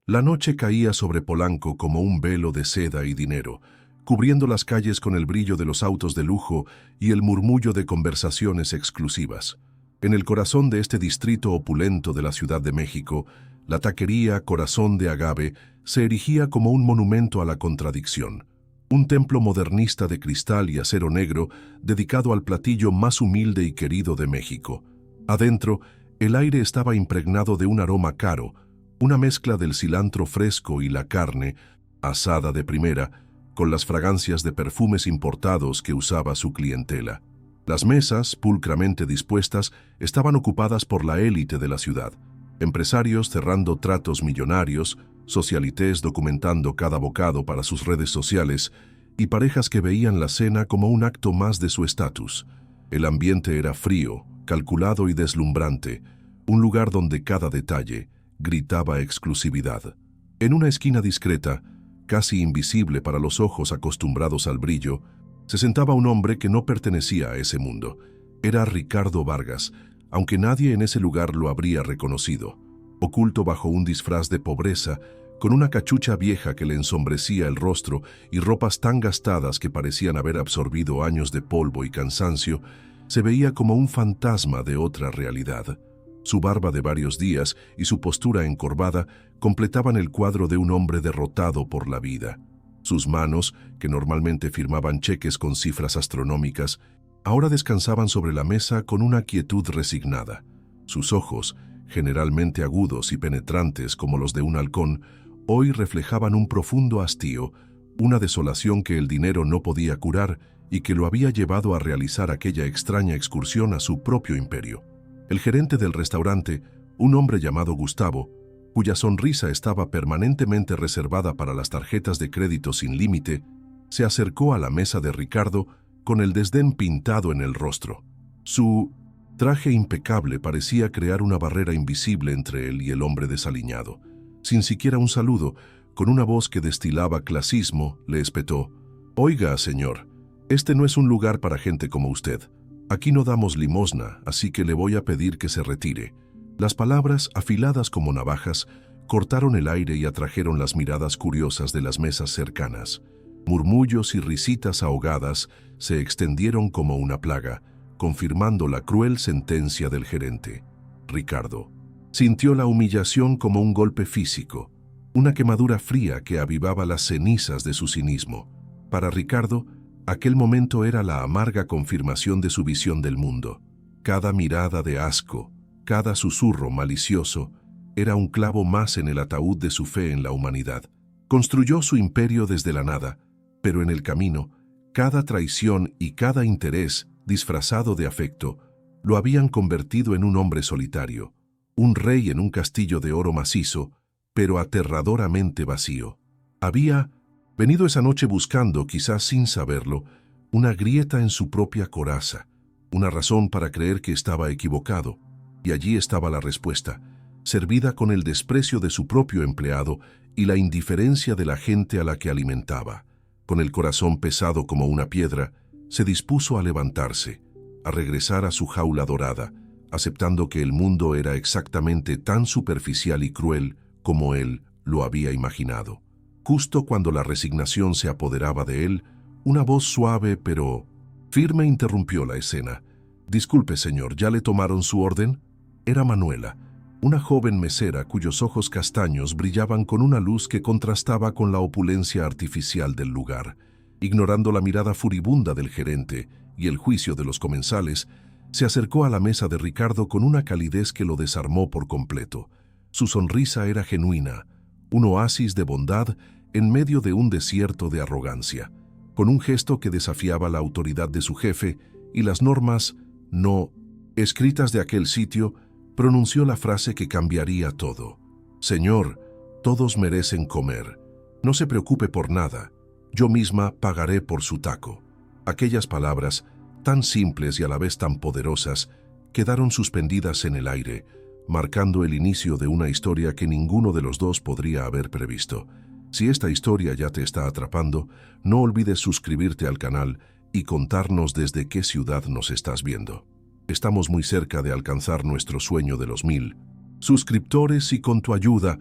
La noche caía sobre Polanco como un velo de seda y dinero, cubriendo las calles con el brillo de los autos de lujo y el murmullo de conversaciones exclusivas. En el corazón de este distrito opulento de la Ciudad de México, la taquería Corazón de Agave se erigía como un monumento a la contradicción. Un templo modernista de cristal y acero negro dedicado al platillo más humilde y querido de México. Adentro, el aire estaba impregnado de un aroma caro, una mezcla del cilantro fresco y la carne, asada de primera, con las fragancias de perfumes importados que usaba su clientela. Las mesas, pulcramente dispuestas, estaban ocupadas por la élite de la ciudad. Empresarios cerrando tratos millonarios, socialités documentando cada bocado para sus redes sociales y parejas que veían la cena como un acto más de su estatus. El ambiente era frío, calculado y deslumbrante, un lugar donde cada detalle gritaba exclusividad. En una esquina discreta, casi invisible para los ojos acostumbrados al brillo, se sentaba un hombre que no pertenecía a ese mundo. Era Ricardo Vargas, aunque nadie en ese lugar lo habría reconocido. Oculto bajo un disfraz de pobreza, con una cachucha vieja que le ensombrecía el rostro y ropas tan gastadas que parecían haber absorbido años de polvo y cansancio, se veía como un fantasma de otra realidad. Su barba de varios días y su postura encorvada completaban el cuadro de un hombre derrotado por la vida. Sus manos, que normalmente firmaban cheques con cifras astronómicas, ahora descansaban sobre la mesa con una quietud resignada. Sus ojos, generalmente agudos y penetrantes como los de un halcón, hoy reflejaban un profundo hastío, una desolación que el dinero no podía curar y que lo había llevado a realizar aquella extraña excursión a su propio imperio. El gerente del restaurante, un hombre llamado Gustavo, cuya sonrisa estaba permanentemente reservada para las tarjetas de crédito sin límite, se acercó a la mesa de Ricardo con el desdén pintado en el rostro. Su traje impecable parecía crear una barrera invisible entre él y el hombre desaliñado. Sin siquiera un saludo, con una voz que destilaba clasismo, le espetó: «Oiga, señor, este no es un lugar para gente como usted. Aquí no damos limosna, así que le voy a pedir que se retire». Las palabras, afiladas como navajas, cortaron el aire y atrajeron las miradas curiosas de las mesas cercanas. Murmullos y risitas ahogadas se extendieron como una plaga, confirmando la cruel sentencia del gerente. Ricardo sintió la humillación como un golpe físico, una quemadura fría que avivaba las cenizas de su cinismo. Para Ricardo, aquel momento era la amarga confirmación de su visión del mundo. Cada mirada de asco, cada susurro malicioso, era un clavo más en el ataúd de su fe en la humanidad. Construyó su imperio desde la nada, pero en el camino, cada traición y cada interés disfrazado de afecto lo habían convertido en un hombre solitario, un rey en un castillo de oro macizo, pero aterradoramente vacío. Había venido esa noche buscando, quizás sin saberlo, una grieta en su propia coraza, una razón para creer que estaba equivocado. Y allí estaba la respuesta, servida con el desprecio de su propio empleado y la indiferencia de la gente a la que alimentaba. Con el corazón pesado como una piedra, se dispuso a levantarse, a regresar a su jaula dorada, aceptando que el mundo era exactamente tan superficial y cruel como él lo había imaginado. Justo cuando la resignación se apoderaba de él, una voz suave pero firme interrumpió la escena. «Disculpe, señor, ¿ya le tomaron su orden?» Era Manuela, una joven mesera cuyos ojos castaños brillaban con una luz que contrastaba con la opulencia artificial del lugar. Ignorando la mirada furibunda del gerente y el juicio de los comensales, se acercó a la mesa de Ricardo con una calidez que lo desarmó por completo. Su sonrisa era genuina, un oasis de bondad en medio de un desierto de arrogancia. Con un gesto que desafiaba la autoridad de su jefe y las normas no escritas de aquel sitio, pronunció la frase que cambiaría todo. «Señor, todos merecen comer. No se preocupe por nada. Yo misma pagaré por su taco». Aquellas palabras, tan simples y a la vez tan poderosas, quedaron suspendidas en el aire, marcando el inicio de una historia que ninguno de los dos podría haber previsto. Si esta historia ya te está atrapando, no olvides suscribirte al canal y contarnos desde qué ciudad nos estás viendo. Estamos muy cerca de alcanzar nuestro sueño de los 1000 suscriptores y con tu ayuda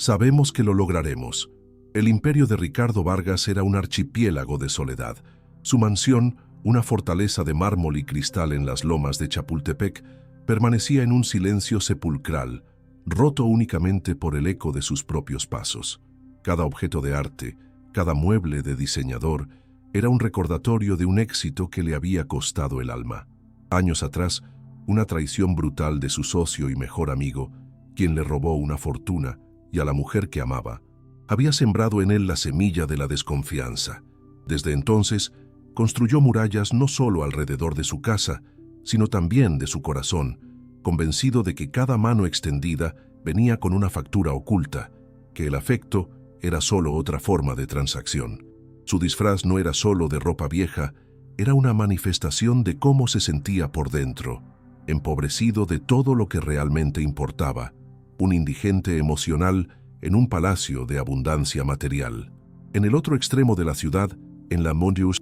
Sabemos que lo lograremos. El imperio de Ricardo Vargas era un archipiélago de soledad. Su mansión, una fortaleza de mármol y cristal en las lomas de Chapultepec, permanecía en un silencio sepulcral, roto únicamente por el eco de sus propios pasos. Cada objeto de arte, cada mueble de diseñador, era un recordatorio de un éxito que le había costado el alma. Años atrás, una traición brutal de su socio y mejor amigo, quien le robó una fortuna y a la mujer que amaba, había sembrado en él la semilla de la desconfianza. Desde entonces, construyó murallas no solo alrededor de su casa, sino también de su corazón, convencido de que cada mano extendida venía con una factura oculta, que el afecto era solo otra forma de transacción. Su disfraz no era solo de ropa vieja, era una manifestación de cómo se sentía por dentro, empobrecido de todo lo que realmente importaba, un indigente emocional en un palacio de abundancia material. En el otro extremo de la ciudad, en la Mondius,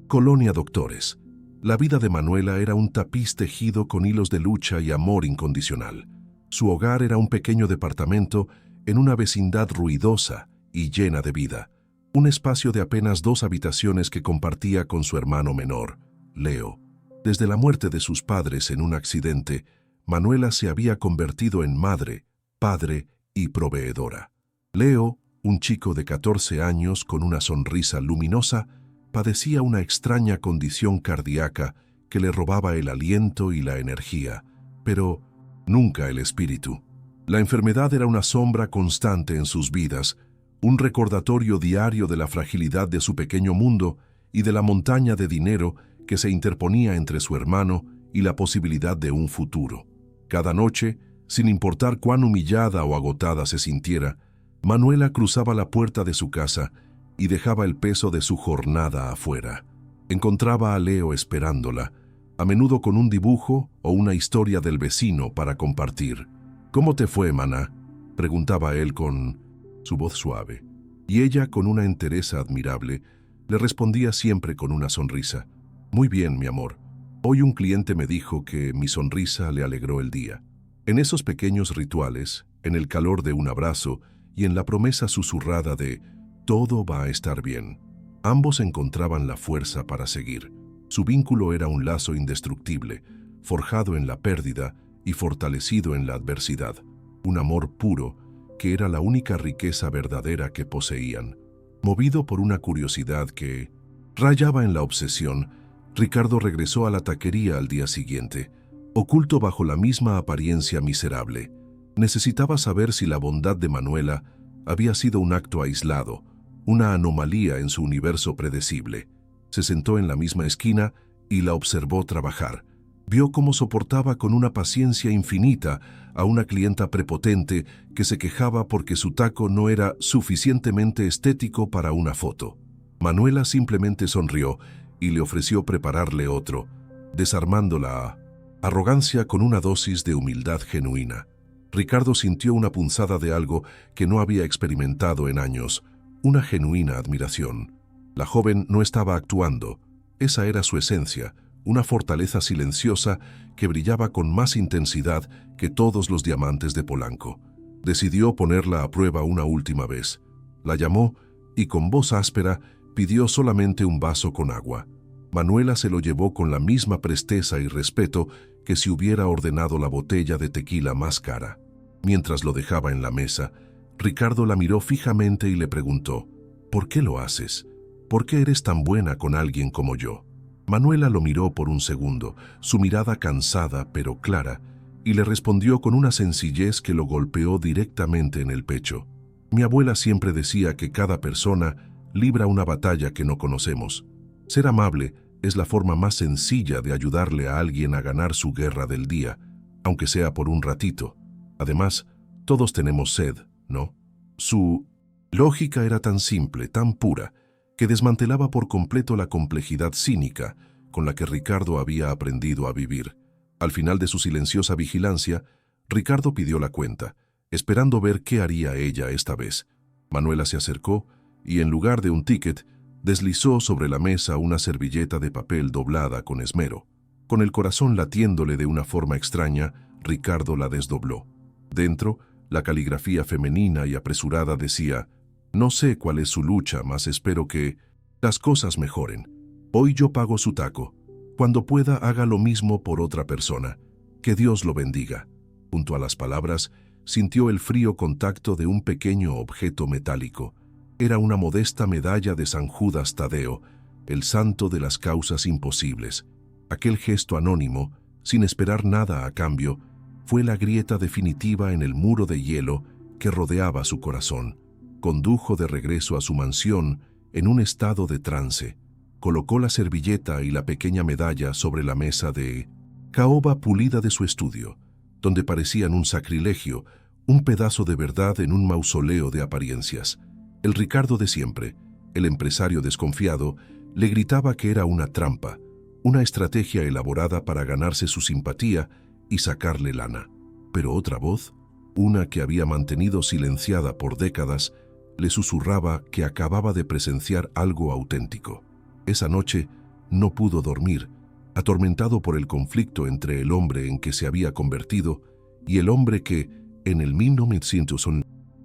Colonia Doctores, la vida de Manuela era un tapiz tejido con hilos de lucha y amor incondicional. Su hogar era un pequeño departamento en una vecindad ruidosa y llena de vida, un espacio de apenas 2 habitaciones que compartía con su hermano menor, Leo. Desde la muerte de sus padres en un accidente, Manuela se había convertido en madre, padre y proveedora. Leo, un chico de 14 años con una sonrisa luminosa, padecía una extraña condición cardíaca que le robaba el aliento y la energía, pero nunca el espíritu. La enfermedad era una sombra constante en sus vidas, un recordatorio diario de la fragilidad de su pequeño mundo y de la montaña de dinero que se interponía entre su hermano y la posibilidad de un futuro. Cada noche, sin importar cuán humillada o agotada se sintiera, Manuela cruzaba la puerta de su casa y dejaba el peso de su jornada afuera. Encontraba a Leo esperándola, a menudo con un dibujo o una historia del vecino para compartir. «¿Cómo te fue, maná?», preguntaba él con su voz suave, y ella, con una entereza admirable, le respondía siempre con una sonrisa. «Muy bien, mi amor. Hoy un cliente me dijo que mi sonrisa le alegró el día». En esos pequeños rituales, en el calor de un abrazo y en la promesa susurrada de «todo va a estar bien», ambos encontraban la fuerza para seguir. Su vínculo era un lazo indestructible, forjado en la pérdida y fortalecido en la adversidad. Un amor puro que era la única riqueza verdadera que poseían. Movido por una curiosidad que rayaba en la obsesión, Ricardo regresó a la taquería al día siguiente, oculto bajo la misma apariencia miserable. Necesitaba saber si la bondad de Manuela había sido un acto aislado, una anomalía en su universo predecible. Se sentó en la misma esquina y la observó trabajar. Vio cómo soportaba con una paciencia infinita a una clienta prepotente que se quejaba porque su taco no era suficientemente estético para una foto. Manuela simplemente sonrió y le ofreció prepararle otro, desarmando la arrogancia con una dosis de humildad genuina. Ricardo sintió una punzada de algo que no había experimentado en años, una genuina admiración. La joven no estaba actuando, esa era su esencia, una fortaleza silenciosa que brillaba con más intensidad que todos los diamantes de Polanco. Decidió ponerla a prueba una última vez. La llamó y con voz áspera pidió solamente un vaso con agua. Manuela se lo llevó con la misma presteza y respeto que si hubiera ordenado la botella de tequila más cara. Mientras lo dejaba en la mesa, Ricardo la miró fijamente y le preguntó, «¿Por qué lo haces? ¿Por qué eres tan buena con alguien como yo?». Manuela lo miró por un segundo, su mirada cansada pero clara, y le respondió con una sencillez que lo golpeó directamente en el pecho. «Mi abuela siempre decía que cada persona libra una batalla que no conocemos. Ser amable es la forma más sencilla de ayudarle a alguien a ganar su guerra del día, aunque sea por un ratito. Además, todos tenemos sed, ¿no?». Su lógica era tan simple, tan pura, que desmantelaba por completo la complejidad cínica con la que Ricardo había aprendido a vivir. Al final de su silenciosa vigilancia, Ricardo pidió la cuenta, esperando ver qué haría ella esta vez. Manuela se acercó y, en lugar de un ticket, deslizó sobre la mesa una servilleta de papel doblada con esmero. Con el corazón latiéndole de una forma extraña, Ricardo la desdobló. Dentro, La caligrafía femenina y apresurada decía: «No sé cuál es su lucha, mas espero que las cosas mejoren. Hoy yo pago su taco. Cuando pueda, haga lo mismo por otra persona. Que Dios lo bendiga». Junto a las palabras, sintió el frío contacto de un pequeño objeto metálico. Era una modesta medalla de San Judas Tadeo, el santo de las causas imposibles. Aquel gesto anónimo, sin esperar nada a cambio, fue la grieta definitiva en el muro de hielo que rodeaba su corazón. Condujo de regreso a su mansión en un estado de trance. Colocó la servilleta y la pequeña medalla sobre la mesa de caoba pulida de su estudio, donde parecían un sacrilegio, un pedazo de verdad en un mausoleo de apariencias. El Ricardo de siempre, el empresario desconfiado, le gritaba que era una trampa, una estrategia elaborada para ganarse su simpatía y sacarle lana. Pero otra voz, una que había mantenido silenciada por décadas, le susurraba que acababa de presenciar algo auténtico. Esa noche no pudo dormir, atormentado por el conflicto entre el hombre en que se había convertido y el hombre que, en el 1900,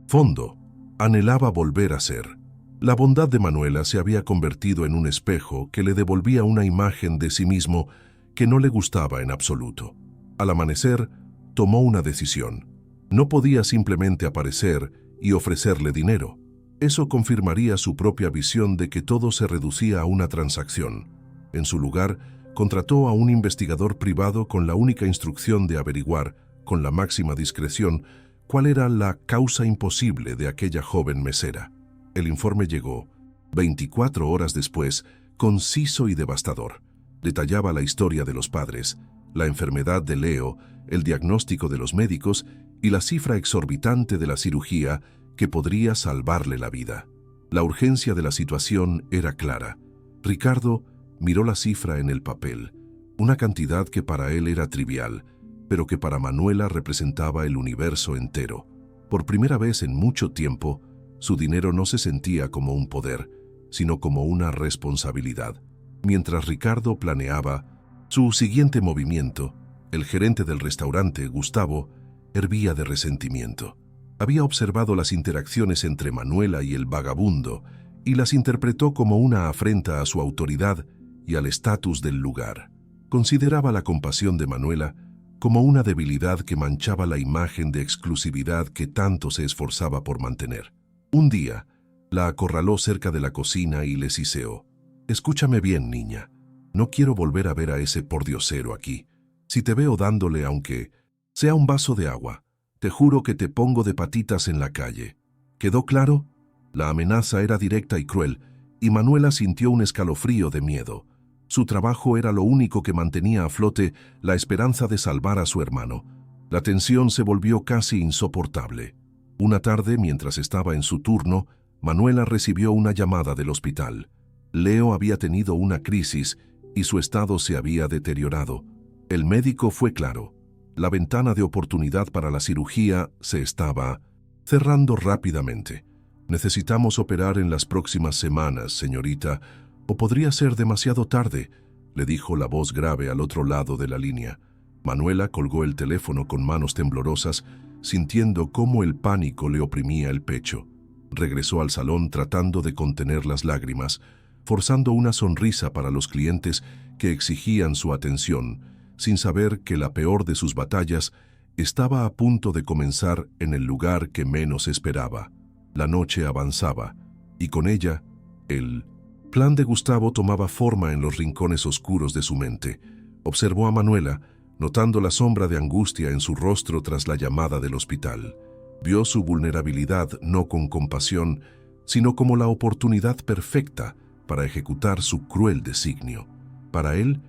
fondo, anhelaba volver a ser. La bondad de Manuela se había convertido en un espejo que le devolvía una imagen de sí mismo que no le gustaba en absoluto. Al amanecer, tomó una decisión. No podía simplemente aparecer y ofrecerle dinero. Eso confirmaría su propia visión de que todo se reducía a una transacción. En su lugar, contrató a un investigador privado con la única instrucción de averiguar, con la máxima discreción, cuál era la causa imposible de aquella joven mesera. El informe llegó, 24 horas después, conciso y devastador. Detallaba la historia de los padres, la enfermedad de Leo, el diagnóstico de los médicos y la cifra exorbitante de la cirugía que podría salvarle la vida. La urgencia de la situación era clara. Ricardo miró la cifra en el papel, una cantidad que para él era trivial, pero que para Manuela representaba el universo entero. Por primera vez en mucho tiempo, su dinero no se sentía como un poder, sino como una responsabilidad. Mientras Ricardo planeaba su siguiente movimiento, el gerente del restaurante, Gustavo, hervía de resentimiento. Había observado las interacciones entre Manuela y el vagabundo y las interpretó como una afrenta a su autoridad y al estatus del lugar. Consideraba la compasión de Manuela como una debilidad que manchaba la imagen de exclusividad que tanto se esforzaba por mantener. Un día, la acorraló cerca de la cocina y le siseó: «Escúchame bien, niña. No quiero volver a ver a ese pordiosero aquí. Si te veo dándole, aunque sea un vaso de agua, te juro que te pongo de patitas en la calle». ¿Quedó claro? La amenaza era directa y cruel, y Manuela sintió un escalofrío de miedo. Su trabajo era lo único que mantenía a flote la esperanza de salvar a su hermano. La tensión se volvió casi insoportable. Una tarde, mientras estaba en su turno, Manuela recibió una llamada del hospital. Leo había tenido una crisis y su estado se había deteriorado. El médico fue claro: la ventana de oportunidad para la cirugía se estaba cerrando rápidamente. «Necesitamos operar en las próximas semanas, señorita, o podría ser demasiado tarde», le dijo la voz grave al otro lado de la línea. Manuela colgó el teléfono con manos temblorosas, sintiendo cómo el pánico le oprimía el pecho. Regresó al salón tratando de contener las lágrimas, forzando una sonrisa para los clientes que exigían su atención, sin saber que la peor de sus batallas estaba a punto de comenzar en el lugar que menos esperaba. La noche avanzaba, y con ella, el plan de Gustavo tomaba forma en los rincones oscuros de su mente. Observó a Manuela, notando la sombra de angustia en su rostro tras la llamada del hospital. Vio su vulnerabilidad no con compasión, sino como la oportunidad perfecta para ejecutar su cruel designio. Para él,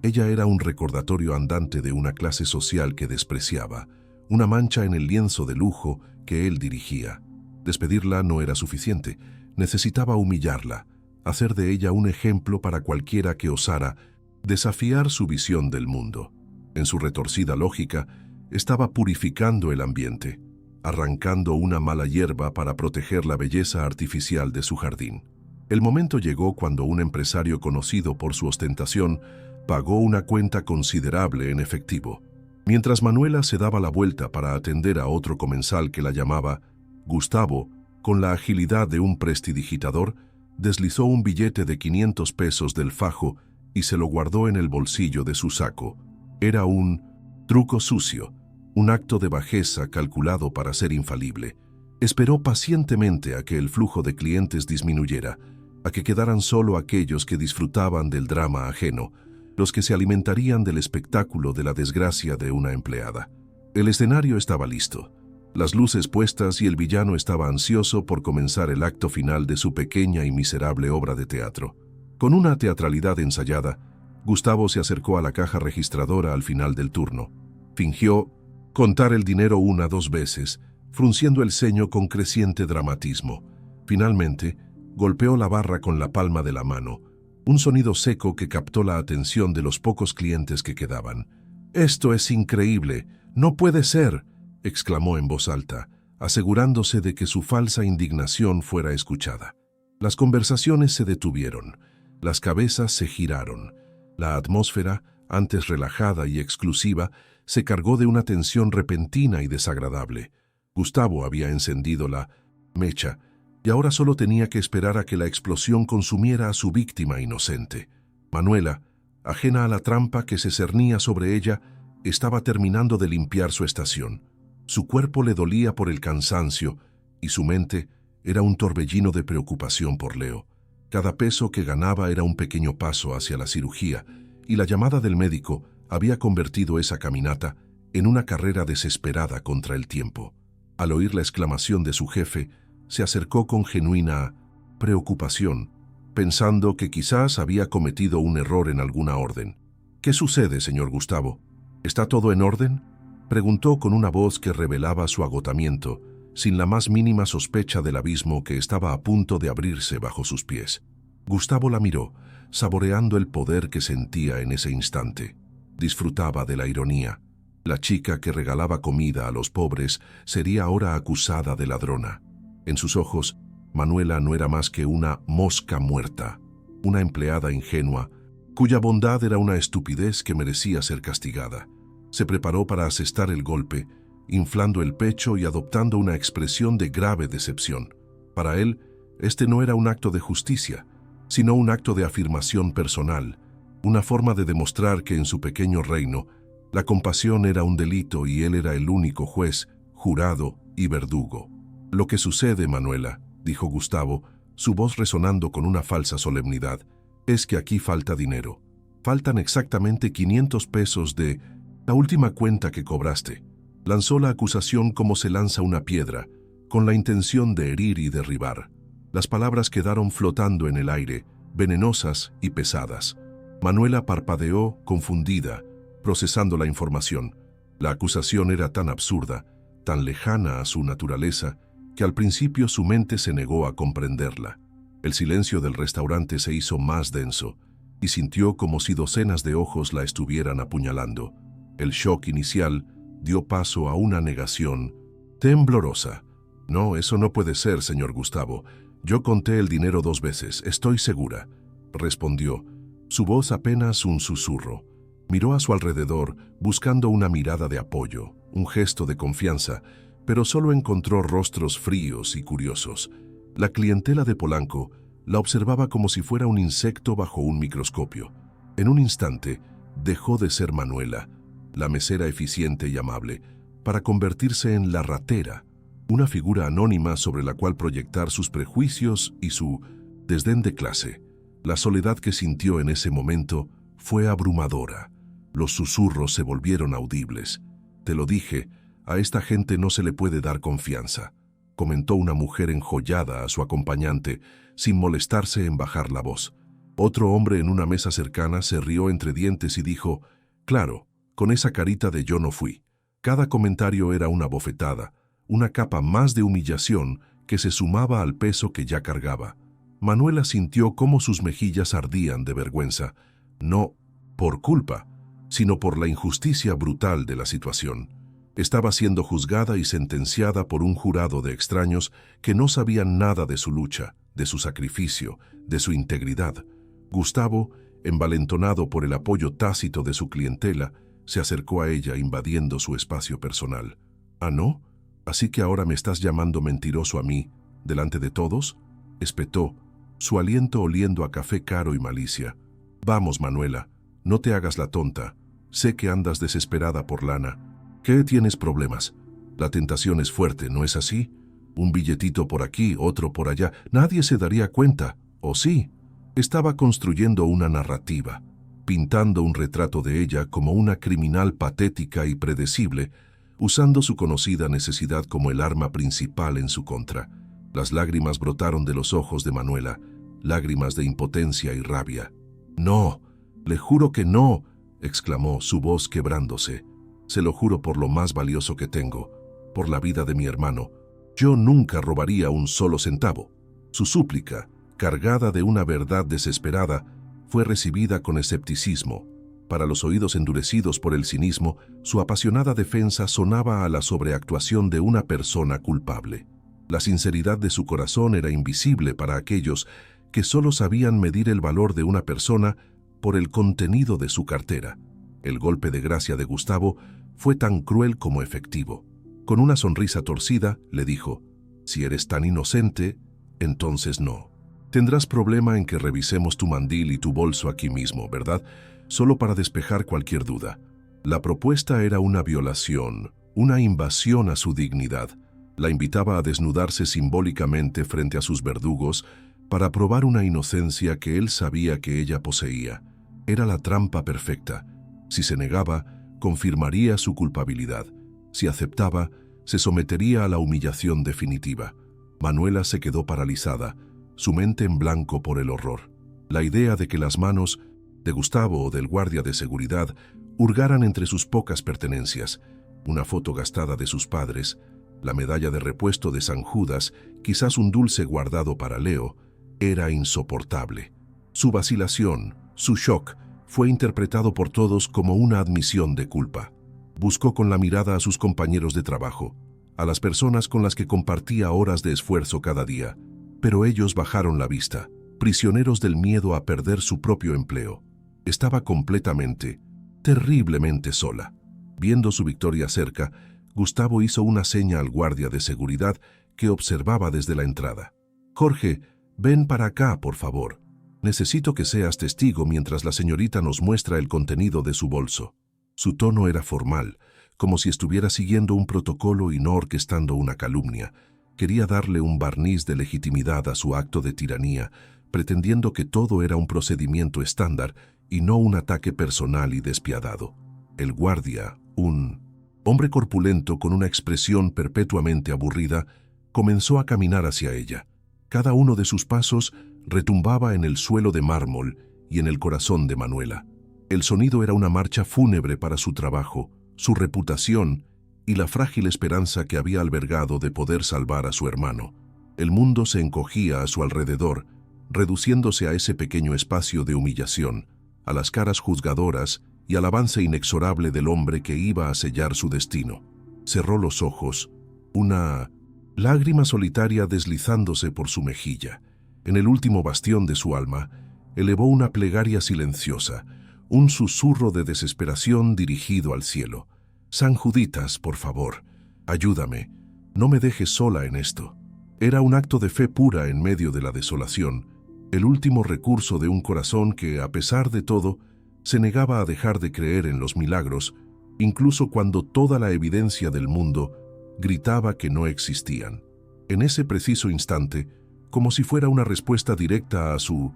ella era un recordatorio andante de una clase social que despreciaba, una mancha en el lienzo de lujo que él dirigía. Despedirla no era suficiente, necesitaba humillarla, hacer de ella un ejemplo para cualquiera que osara desafiar su visión del mundo. En su retorcida lógica, estaba purificando el ambiente, arrancando una mala hierba para proteger la belleza artificial de su jardín. El momento llegó cuando un empresario conocido por su ostentación pagó una cuenta considerable en efectivo. Mientras Manuela se daba la vuelta para atender a otro comensal que la llamaba, Gustavo, con la agilidad de un prestidigitador, deslizó un billete de 500 pesos del fajo y se lo guardó en el bolsillo de su saco. Era un truco sucio, un acto de bajeza calculado para ser infalible. Esperó pacientemente a que el flujo de clientes disminuyera, a que quedaran solo aquellos que disfrutaban del drama ajeno, los que se alimentarían del espectáculo de la desgracia de una empleada. El escenario estaba listo, las luces puestas y el villano estaba ansioso por comenzar el acto final de su pequeña y miserable obra de teatro. Con una teatralidad ensayada, Gustavo se acercó a la caja registradora al final del turno. Fingió contar el dinero 1 o 2 veces, frunciendo el ceño con creciente dramatismo. Finalmente, golpeó la barra con la palma de la mano, un sonido seco que captó la atención de los pocos clientes que quedaban. «¡Esto es increíble! ¡No puede ser!», exclamó en voz alta, asegurándose de que su falsa indignación fuera escuchada. Las conversaciones se detuvieron, las cabezas se giraron. La atmósfera, antes relajada y exclusiva, se cargó de una tensión repentina y desagradable. Gustavo había encendido la mecha, y ahora solo tenía que esperar a que la explosión consumiera a su víctima inocente. Manuela, ajena a la trampa que se cernía sobre ella, estaba terminando de limpiar su estación. Su cuerpo le dolía por el cansancio y su mente era un torbellino de preocupación por Leo. Cada peso que ganaba era un pequeño paso hacia la cirugía, y la llamada del médico había convertido esa caminata en una carrera desesperada contra el tiempo. Al oír la exclamación de su jefe, se acercó con genuina preocupación, pensando que quizás había cometido un error en alguna orden. «¿Qué sucede, señor Gustavo? ¿Está todo en orden?», preguntó con una voz que revelaba su agotamiento, sin la más mínima sospecha del abismo que estaba a punto de abrirse bajo sus pies. Gustavo la miró, saboreando el poder que sentía en ese instante. Disfrutaba de la ironía. La chica que regalaba comida a los pobres sería ahora acusada de ladrona. En sus ojos, Manuela no era más que una mosca muerta, una empleada ingenua, cuya bondad era una estupidez que merecía ser castigada. Se preparó para asestar el golpe, inflando el pecho y adoptando una expresión de grave decepción. Para él, este no era un acto de justicia, sino un acto de afirmación personal, una forma de demostrar que en su pequeño reino, la compasión era un delito y él era el único juez, jurado y verdugo. «Lo que sucede, Manuela», dijo Gustavo, su voz resonando con una falsa solemnidad, «es que aquí falta dinero. Faltan exactamente 500 pesos de la última cuenta que cobraste». Lanzó la acusación como se lanza una piedra, con la intención de herir y derribar. Las palabras quedaron flotando en el aire, venenosas y pesadas. Manuela parpadeó, confundida, procesando la información. La acusación era tan absurda, tan lejana a su naturaleza, que al principio su mente se negó a comprenderla. El silencio del restaurante se hizo más denso, y sintió como si docenas de ojos la estuvieran apuñalando. El shock inicial dio paso a una negación temblorosa. «No, eso no puede ser, señor Gustavo. Yo conté el dinero 2 veces, estoy segura», respondió, su voz apenas un susurro. Miró a su alrededor, buscando una mirada de apoyo, un gesto de confianza, pero solo encontró rostros fríos y curiosos. La clientela de Polanco la observaba como si fuera un insecto bajo un microscopio. En un instante, dejó de ser Manuela, la mesera eficiente y amable, para convertirse en la ratera, una figura anónima sobre la cual proyectar sus prejuicios y su desdén de clase. La soledad que sintió en ese momento fue abrumadora. Los susurros se volvieron audibles. «Te lo dije, a esta gente no se le puede dar confianza», comentó una mujer enjollada a su acompañante, sin molestarse en bajar la voz. Otro hombre en una mesa cercana se rió entre dientes y dijo: «Claro, con esa carita de yo no fui». Cada comentario era una bofetada, una capa más de humillación que se sumaba al peso que ya cargaba. Manuela sintió cómo sus mejillas ardían de vergüenza, no por culpa, sino por la injusticia brutal de la situación. Estaba siendo juzgada y sentenciada por un jurado de extraños que no sabían nada de su lucha, de su sacrificio, de su integridad. Gustavo, envalentonado por el apoyo tácito de su clientela, Se acercó a ella invadiendo su espacio personal. ¿Ah, no? ¿Así que ahora me estás llamando mentiroso a mí, delante de todos? Espetó, su aliento oliendo a café caro y malicia. Vamos, Manuela, no te hagas la tonta. Sé que andas desesperada por lana. ¿Qué tienes problemas? La tentación es fuerte, ¿no es así? Un billetito por aquí, otro por allá. Nadie se daría cuenta, ¿o sí? Estaba construyendo una narrativa, pintando un retrato de ella como una criminal patética y predecible, usando su conocida necesidad como el arma principal en su contra. Las lágrimas brotaron de los ojos de Manuela, lágrimas de impotencia y rabia. «No, le juro que no», exclamó, su voz quebrándose. «Se lo juro por lo más valioso que tengo, por la vida de mi hermano. Yo nunca robaría un solo centavo». Su súplica, cargada de una verdad desesperada, fue recibida con escepticismo. Para los oídos endurecidos por el cinismo, su apasionada defensa sonaba a la sobreactuación de una persona culpable. La sinceridad de su corazón era invisible para aquellos que solo sabían medir el valor de una persona por el contenido de su cartera. El golpe de gracia de Gustavo fue tan cruel como efectivo. Con una sonrisa torcida, le dijo: «Si eres tan inocente, entonces no. Tendrás problema en que revisemos tu mandil y tu bolso aquí mismo, ¿verdad? Solo para despejar cualquier duda». La propuesta era una violación, una invasión a su dignidad. La invitaba a desnudarse simbólicamente frente a sus verdugos para probar una inocencia que él sabía que ella poseía. Era la trampa perfecta. Si se negaba, confirmaría su culpabilidad. Si aceptaba, se sometería a la humillación definitiva. Manuela se quedó paralizada, su mente en blanco por el horror. La idea de que las manos de Gustavo o del guardia de seguridad hurgaran entre sus pocas pertenencias, una foto gastada de sus padres, la medalla de repuesto de San Judas, quizás un dulce guardado para Leo, era insoportable. Su vacilación, su shock, fue interpretado por todos como una admisión de culpa. Buscó con la mirada a sus compañeros de trabajo, a las personas con las que compartía horas de esfuerzo cada día, pero ellos bajaron la vista, prisioneros del miedo a perder su propio empleo. Estaba completamente, terriblemente sola. Viendo su victoria cerca, Gustavo hizo una seña al guardia de seguridad que observaba desde la entrada. «Jorge, ven para acá, por favor. Necesito que seas testigo mientras la señorita nos muestra el contenido de su bolso». Su tono era formal, como si estuviera siguiendo un protocolo y no orquestando una calumnia. Quería darle un barniz de legitimidad a su acto de tiranía, pretendiendo que todo era un procedimiento estándar y no un ataque personal y despiadado. El guardia, un hombre corpulento con una expresión perpetuamente aburrida, comenzó a caminar hacia ella. Cada uno de sus pasos retumbaba en el suelo de mármol y en el corazón de Manuela. El sonido era una marcha fúnebre para su trabajo, su reputación y la frágil esperanza que había albergado de poder salvar a su hermano. El mundo se encogía a su alrededor, reduciéndose a ese pequeño espacio de humillación, a las caras juzgadoras y al avance inexorable del hombre que iba a sellar su destino. Cerró los ojos, una lágrima solitaria deslizándose por su mejilla. En el último bastión de su alma, elevó una plegaria silenciosa, un susurro de desesperación dirigido al cielo. «San Juditas, por favor, ayúdame, no me dejes sola en esto». Era un acto de fe pura en medio de la desolación, el último recurso de un corazón que, a pesar de todo, se negaba a dejar de creer en los milagros, incluso cuando toda la evidencia del mundo gritaba que no existían. En ese preciso instante, como si fuera una respuesta directa a su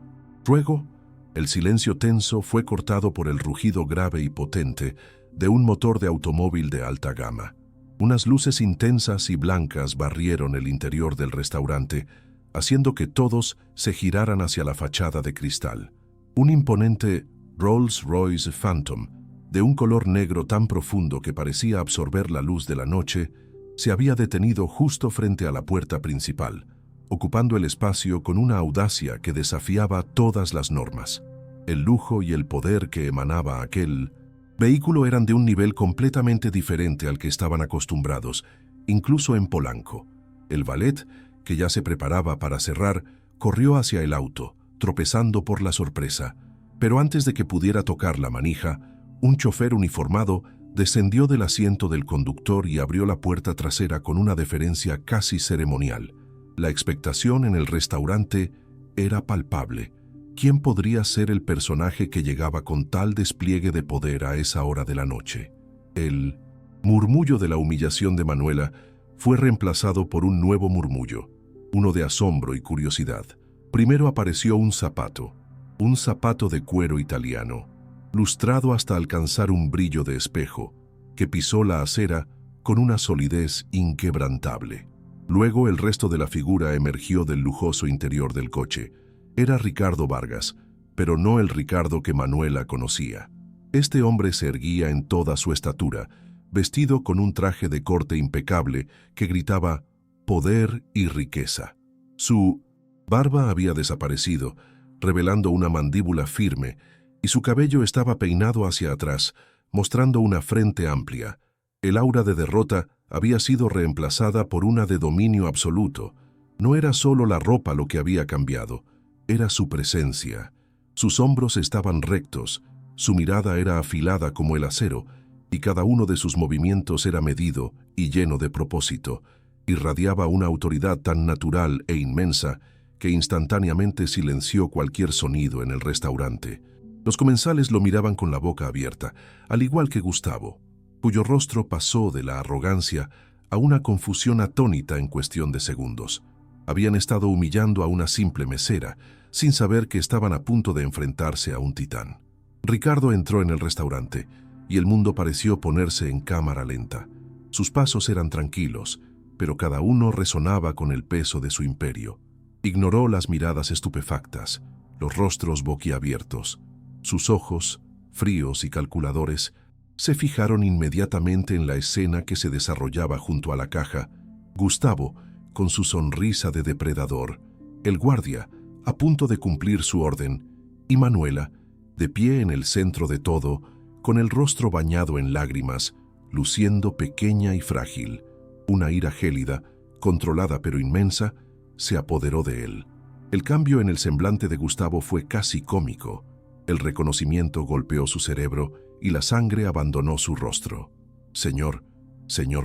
ruego, el silencio tenso fue cortado por el rugido grave y potente de un motor de automóvil de alta gama. Unas luces intensas y blancas barrieron el interior del restaurante, haciendo que todos se giraran hacia la fachada de cristal. Un imponente Rolls-Royce Phantom, de un color negro tan profundo que parecía absorber la luz de la noche, se había detenido justo frente a la puerta principal, ocupando el espacio con una audacia que desafiaba todas las normas. El lujo y el poder que emanaba aquel vehículo eran de un nivel completamente diferente al que estaban acostumbrados, incluso en Polanco. El valet, que ya se preparaba para cerrar, corrió hacia el auto, tropezando por la sorpresa. Pero antes de que pudiera tocar la manija, Un chofer uniformado descendió del asiento del conductor y abrió la puerta trasera con una deferencia casi ceremonial. La expectación en el restaurante era palpable. ¿Quién podría ser el personaje que llegaba con tal despliegue de poder a esa hora de la noche? El murmullo de la humillación de Manuela fue reemplazado por un nuevo murmullo, uno de asombro y curiosidad. Primero apareció un zapato de cuero italiano, lustrado hasta alcanzar un brillo de espejo, que pisó la acera con una solidez inquebrantable. Luego el resto de la figura emergió del lujoso interior del coche. Era Ricardo Vargas, pero no el Ricardo que Manuela conocía. Este hombre se erguía en toda su estatura, vestido con un traje de corte impecable que gritaba poder y riqueza. Su barba había desaparecido, revelando una mandíbula firme, y su cabello estaba peinado hacia atrás, mostrando una frente amplia. El aura de derrota había sido reemplazada por una de dominio absoluto. No era solo la ropa lo que había cambiado, era su presencia. Sus hombros estaban rectos, su mirada era afilada como el acero, y cada uno de sus movimientos era medido y lleno de propósito. Irradiaba una autoridad tan natural e inmensa que instantáneamente silenció cualquier sonido en el restaurante. Los comensales lo miraban con la boca abierta, al igual que Gustavo, cuyo rostro pasó de la arrogancia a una confusión atónita en cuestión de segundos. Habían estado humillando a una simple mesera, sin saber que estaban a punto de enfrentarse a un titán. Ricardo entró en el restaurante, y el mundo pareció ponerse en cámara lenta. Sus pasos eran tranquilos, pero cada uno resonaba con el peso de su imperio. Ignoró las miradas estupefactas, los rostros boquiabiertos. Sus ojos, fríos y calculadores, se fijaron inmediatamente en la escena que se desarrollaba junto a la caja. Gustavo, con su sonrisa de depredador, el guardia, a punto de cumplir su orden, y Manuela, de pie en el centro de todo, con el rostro bañado en lágrimas, luciendo pequeña y frágil. Una ira gélida, controlada pero inmensa, se apoderó de él. El cambio en el semblante de Gustavo fue casi cómico. El reconocimiento golpeó su cerebro y la sangre abandonó su rostro. Señor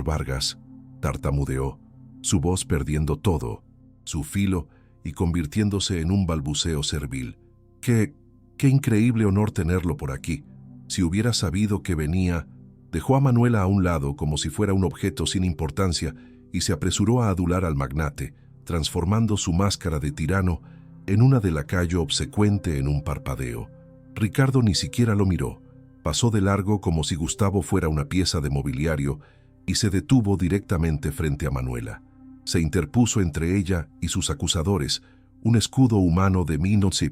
Vargas, tartamudeó, su voz perdiendo todo, su filo y convirtiéndose en un balbuceo servil. Qué increíble honor tenerlo por aquí. Si hubiera sabido que venía... Dejó a Manuela a un lado como si fuera un objeto sin importancia y se apresuró a adular al magnate, transformando su máscara de tirano en una de lacayo obsecuente en un parpadeo. Ricardo ni siquiera lo miró. Pasó de largo como si Gustavo fuera una pieza de mobiliario y se detuvo directamente frente a Manuela. Se interpuso entre ella y sus acusadores, un escudo humano de minos,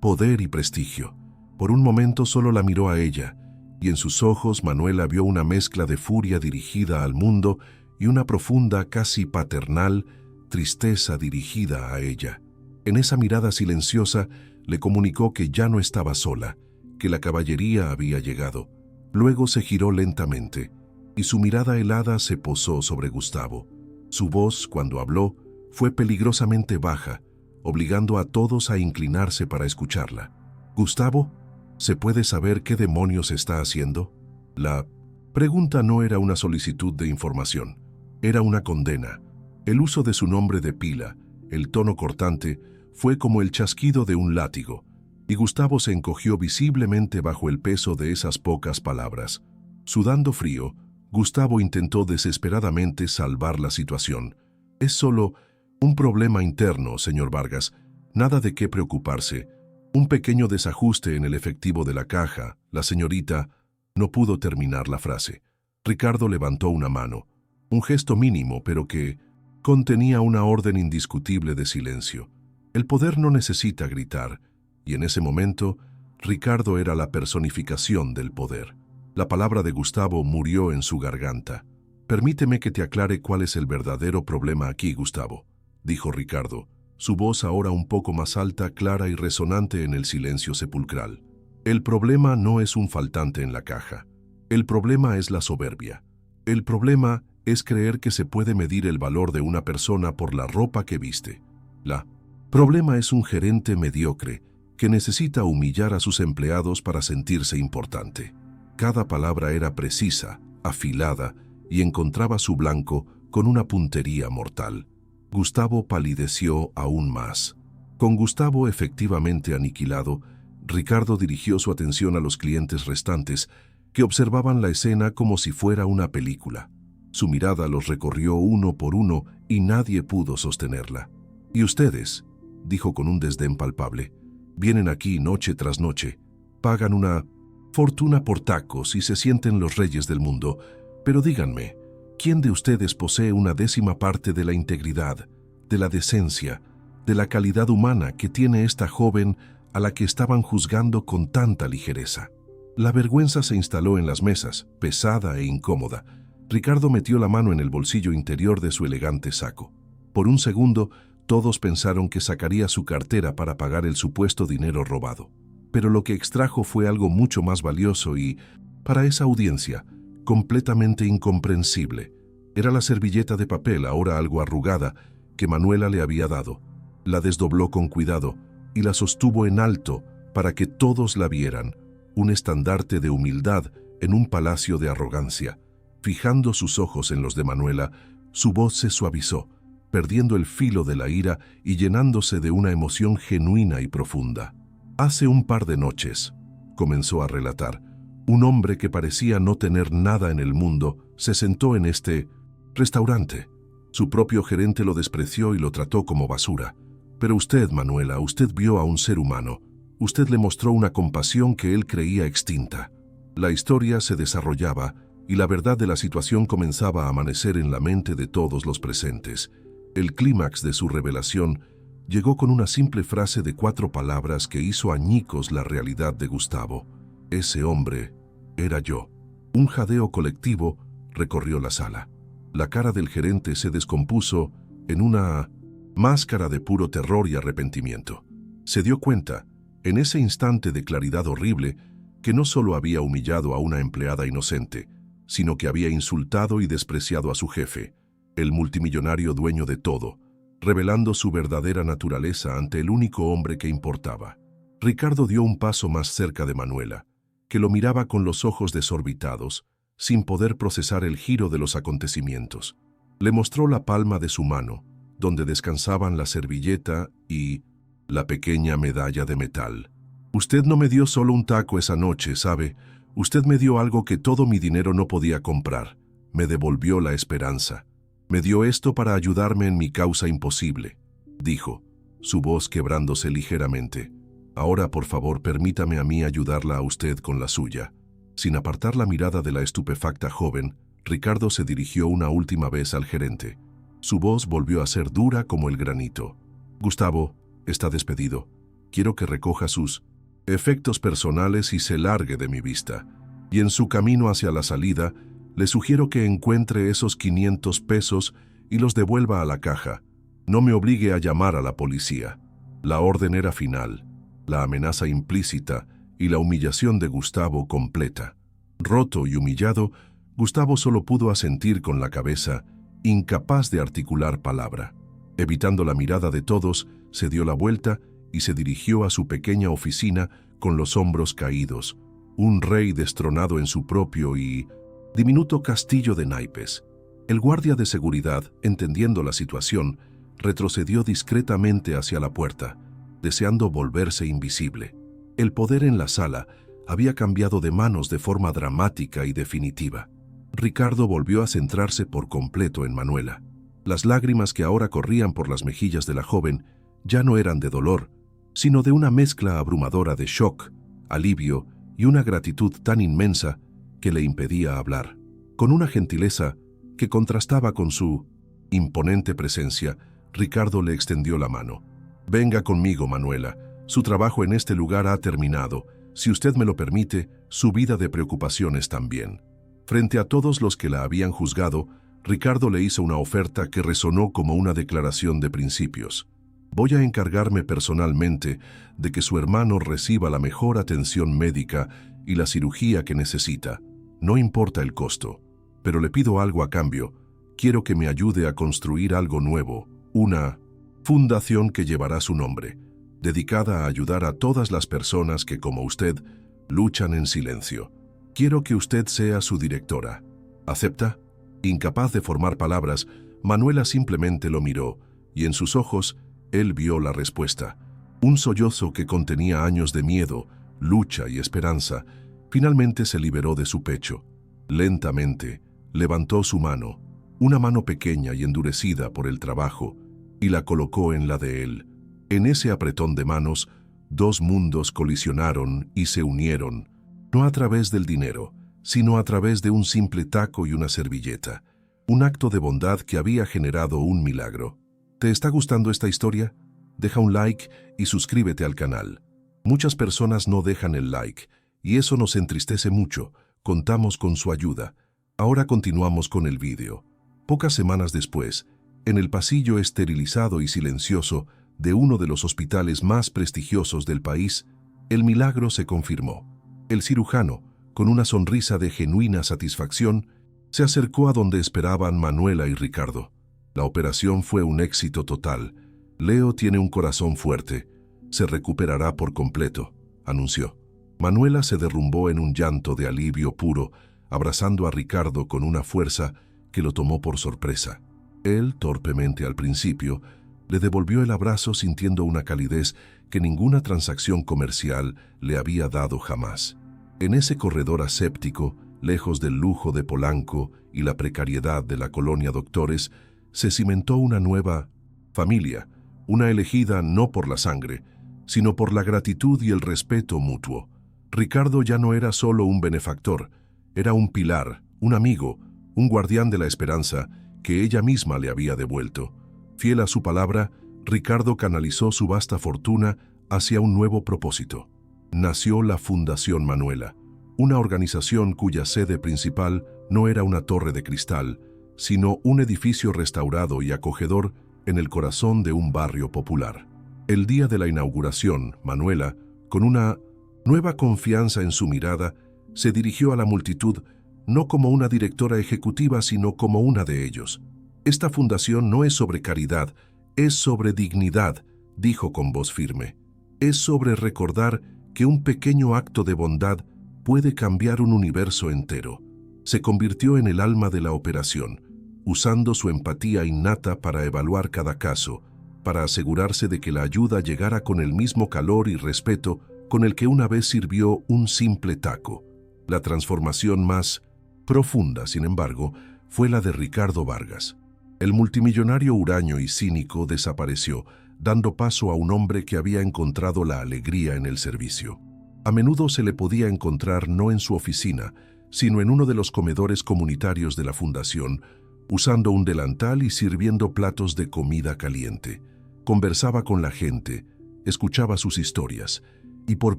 poder y prestigio. Por un momento solo la miró a ella, y en sus ojos Manuela vio una mezcla de furia dirigida al mundo y una profunda, casi paternal, tristeza dirigida a ella. En esa mirada silenciosa le comunicó que ya no estaba sola, que la caballería había llegado. Luego se giró lentamente, y su mirada helada se posó sobre Gustavo. Su voz, cuando habló, fue peligrosamente baja, obligando a todos a inclinarse para escucharla. «Gustavo, ¿se puede saber qué demonios está haciendo?» La pregunta no era una solicitud de información, era una condena. El uso de su nombre de pila, el tono cortante, fue como el chasquido de un látigo, y Gustavo se encogió visiblemente bajo el peso de esas pocas palabras. Sudando frío, Gustavo intentó desesperadamente salvar la situación. «Es solo un problema interno, señor Vargas, nada de qué preocuparse. Un pequeño desajuste en el efectivo de la caja, la señorita...» No pudo terminar la frase. Ricardo levantó una mano, un gesto mínimo, pero que contenía una orden indiscutible de silencio. El poder no necesita gritar, y en ese momento, Ricardo era la personificación del poder. La palabra de Gustavo murió en su garganta. «Permíteme que te aclare cuál es el verdadero problema aquí, Gustavo», dijo Ricardo, su voz ahora un poco más alta, clara y resonante en el silencio sepulcral. «El problema no es un faltante en la caja. El problema es la soberbia. El problema es creer que se puede medir el valor de una persona por la ropa que viste. La problema es un gerente mediocre que necesita humillar a sus empleados para sentirse importante». Cada palabra era precisa, afilada, y encontraba su blanco con una puntería mortal. Gustavo palideció aún más. Con Gustavo efectivamente aniquilado, Ricardo dirigió su atención a los clientes restantes, que observaban la escena como si fuera una película. Su mirada los recorrió uno por uno y nadie pudo sostenerla. «¿Y ustedes?», dijo con un desdén palpable. «Vienen aquí noche tras noche, pagan una fortuna por tacos y se sienten los reyes del mundo. Pero díganme, ¿quién de ustedes posee una 10ª parte de la integridad, de la decencia, de la calidad humana que tiene esta joven a la que estaban juzgando con tanta ligereza?» La vergüenza se instaló en las mesas, pesada e incómoda. Ricardo metió la mano en el bolsillo interior de su elegante saco. Por un segundo, todos pensaron que sacaría su cartera para pagar el supuesto dinero robado. Pero lo que extrajo fue algo mucho más valioso y, para esa audiencia, completamente incomprensible. Era la servilleta de papel, ahora algo arrugada, que Manuela le había dado. La desdobló con cuidado y la sostuvo en alto para que todos la vieran, un estandarte de humildad en un palacio de arrogancia. Fijando sus ojos en los de Manuela, su voz se suavizó, perdiendo el filo de la ira y llenándose de una emoción genuina y profunda. «Hace un par de noches», comenzó a relatar, «un hombre que parecía no tener nada en el mundo se sentó en este restaurante. Su propio gerente lo despreció y lo trató como basura. Pero usted, Manuela, usted vio a un ser humano. Usted le mostró una compasión que él creía extinta». La historia se desarrollaba y la verdad de la situación comenzaba a amanecer en la mente de todos los presentes. El clímax de su revelación llegó con una simple frase de 4 palabras que hizo añicos la realidad de Gustavo. «Ese hombre era yo». Un jadeo colectivo recorrió la sala. La cara del gerente se descompuso en una máscara de puro terror y arrepentimiento. Se dio cuenta, en ese instante de claridad horrible, que no solo había humillado a una empleada inocente, sino que había insultado y despreciado a su jefe, el multimillonario dueño de todo, revelando su verdadera naturaleza ante el único hombre que importaba. Ricardo dio un paso más cerca de Manuela, que lo miraba con los ojos desorbitados, sin poder procesar el giro de los acontecimientos. Le mostró la palma de su mano, donde descansaban la servilleta y la pequeña medalla de metal. «Usted no me dio solo un taco esa noche, ¿sabe? Usted me dio algo que todo mi dinero no podía comprar. Me devolvió la esperanza. Me dio esto para ayudarme en mi causa imposible», dijo, su voz quebrándose ligeramente. «Ahora, por favor, permítame a mí ayudarla a usted con la suya». Sin apartar la mirada de la estupefacta joven, Ricardo se dirigió una última vez al gerente. Su voz volvió a ser dura como el granito. «Gustavo está despedido. Quiero que recoja sus efectos personales y se largue de mi vista. Y en su camino hacia la salida, le sugiero que encuentre esos 500 pesos y los devuelva a la caja. No me obligue a llamar a la policía». La orden era final, la amenaza implícita y la humillación de Gustavo completa. Roto y humillado, Gustavo solo pudo asentir con la cabeza, incapaz de articular palabra. Evitando la mirada de todos, se dio la vuelta y se dirigió a su pequeña oficina con los hombros caídos, un rey destronado en su propio y diminuto castillo de naipes. El guardia de seguridad, entendiendo la situación, retrocedió discretamente hacia la puerta, deseando volverse invisible. El poder en la sala había cambiado de manos de forma dramática y definitiva. Ricardo volvió a centrarse por completo en Manuela. Las lágrimas que ahora corrían por las mejillas de la joven ya no eran de dolor, sino de una mezcla abrumadora de shock, alivio y una gratitud tan inmensa que le impedía hablar. Con una gentileza que contrastaba con su imponente presencia, Ricardo le extendió la mano. «Venga conmigo, Manuela. Su trabajo en este lugar ha terminado. Si usted me lo permite, su vida de preocupaciones también». Frente a todos los que la habían juzgado, Ricardo le hizo una oferta que resonó como una declaración de principios. «Voy a encargarme personalmente de que su hermano reciba la mejor atención médica y la cirugía que necesita. No importa el costo, pero le pido algo a cambio. Quiero que me ayude a construir algo nuevo, una fundación que llevará su nombre, dedicada a ayudar a todas las personas que, como usted, luchan en silencio». Quiero que usted sea su directora. ¿Acepta? Incapaz de formar palabras, Manuela simplemente lo miró, y en sus ojos, él vio la respuesta. Un sollozo que contenía años de miedo, lucha y esperanza, finalmente se liberó de su pecho. Lentamente, levantó su mano, una mano pequeña y endurecida por el trabajo, y la colocó en la de él. En ese apretón de manos, dos mundos colisionaron y se unieron, no a través del dinero, sino a través de un simple taco y una servilleta, un acto de bondad que había generado un milagro. ¿Te está gustando esta historia? Deja un like y suscríbete al canal. Muchas personas no dejan el like, y eso nos entristece mucho. Contamos con su ayuda. Ahora continuamos con el vídeo. Pocas semanas después, en el pasillo esterilizado y silencioso de uno de los hospitales más prestigiosos del país, el milagro se confirmó. El cirujano, con una sonrisa de genuina satisfacción, se acercó a donde esperaban Manuela y Ricardo. La operación fue un éxito total. Leo tiene un corazón fuerte. Se recuperará por completo, anunció. Manuela se derrumbó en un llanto de alivio puro, abrazando a Ricardo con una fuerza que lo tomó por sorpresa. Él, torpemente al principio, le devolvió el abrazo sintiendo una calidez que ninguna transacción comercial le había dado jamás. En ese corredor aséptico, lejos del lujo de Polanco y la precariedad de la colonia Doctores, se cimentó una nueva familia, una elegida no por la sangre, sino por la gratitud y el respeto mutuo. Ricardo ya no era solo un benefactor, era un pilar, un amigo, un guardián de la esperanza que ella misma le había devuelto. Fiel a su palabra, Ricardo canalizó su vasta fortuna hacia un nuevo propósito. Nació la Fundación Manuela, una organización cuya sede principal no era una torre de cristal, sino un edificio restaurado y acogedor en el corazón de un barrio popular. El día de la inauguración, Manuela, con una nueva confianza en su mirada, se dirigió a la multitud no como una directora ejecutiva, sino como una de ellos. Esta fundación no es sobre caridad, es sobre dignidad, dijo con voz firme. Es sobre recordar que un pequeño acto de bondad puede cambiar un universo entero. Se convirtió en el alma de la operación, usando su empatía innata para evaluar cada caso, para asegurarse de que la ayuda llegara con el mismo calor y respeto con el que una vez sirvió un simple taco. La transformación más profunda, sin embargo, fue la de Ricardo Vargas. El multimillonario huraño y cínico desapareció, dando paso a un hombre que había encontrado la alegría en el servicio. A menudo se le podía encontrar no en su oficina, sino en uno de los comedores comunitarios de la fundación, usando un delantal y sirviendo platos de comida caliente. Conversaba con la gente, escuchaba sus historias, y por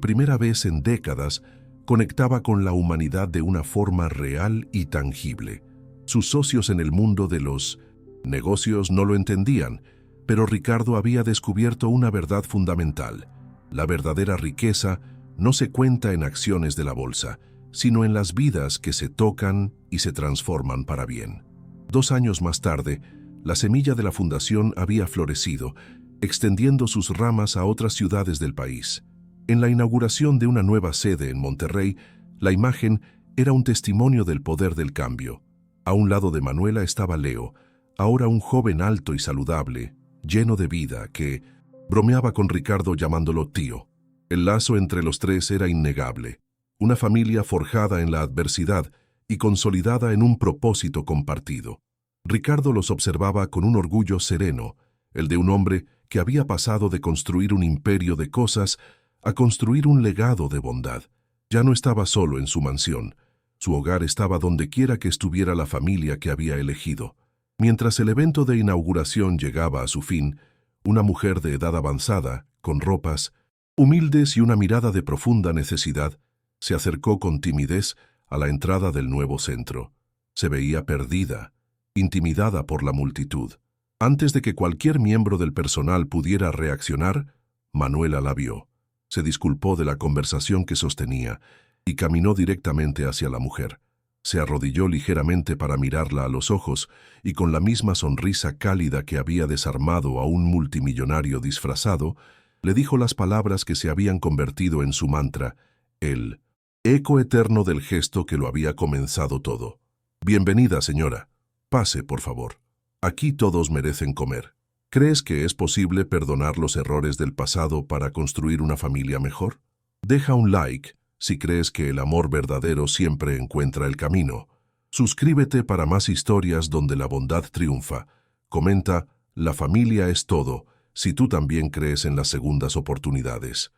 primera vez en décadas conectaba con la humanidad de una forma real y tangible. Sus socios en el mundo de los negocios no lo entendían, pero Ricardo había descubierto una verdad fundamental. La verdadera riqueza no se cuenta en acciones de la bolsa, sino en las vidas que se tocan y se transforman para bien. 2 años más tarde, la semilla de la fundación había florecido, extendiendo sus ramas a otras ciudades del país. En la inauguración de una nueva sede en Monterrey, la imagen era un testimonio del poder del cambio. A un lado de Manuela estaba Leo, ahora un joven alto y saludable, lleno de vida, que bromeaba con Ricardo llamándolo tío. El lazo entre los tres era innegable, una familia forjada en la adversidad y consolidada en un propósito compartido. Ricardo los observaba con un orgullo sereno, el de un hombre que había pasado de construir un imperio de cosas a construir un legado de bondad. Ya no estaba solo en su mansión. Su hogar estaba donde quiera que estuviera la familia que había elegido. Mientras el evento de inauguración llegaba a su fin, una mujer de edad avanzada, con ropas humildes y una mirada de profunda necesidad, se acercó con timidez a la entrada del nuevo centro. Se veía perdida, intimidada por la multitud. Antes de que cualquier miembro del personal pudiera reaccionar, Manuela la vio. Se disculpó de la conversación que sostenía y caminó directamente hacia la mujer. Se arrodilló ligeramente para mirarla a los ojos y con la misma sonrisa cálida que había desarmado a un multimillonario disfrazado, le dijo las palabras que se habían convertido en su mantra: el eco eterno del gesto que lo había comenzado todo. Bienvenida, señora. Pase, por favor. Aquí todos merecen comer. ¿Crees que es posible perdonar los errores del pasado para construir una familia mejor? Deja un like si crees que el amor verdadero siempre encuentra el camino. Suscríbete para más historias donde la bondad triunfa. Comenta, la familia es todo, si tú también crees en las segundas oportunidades.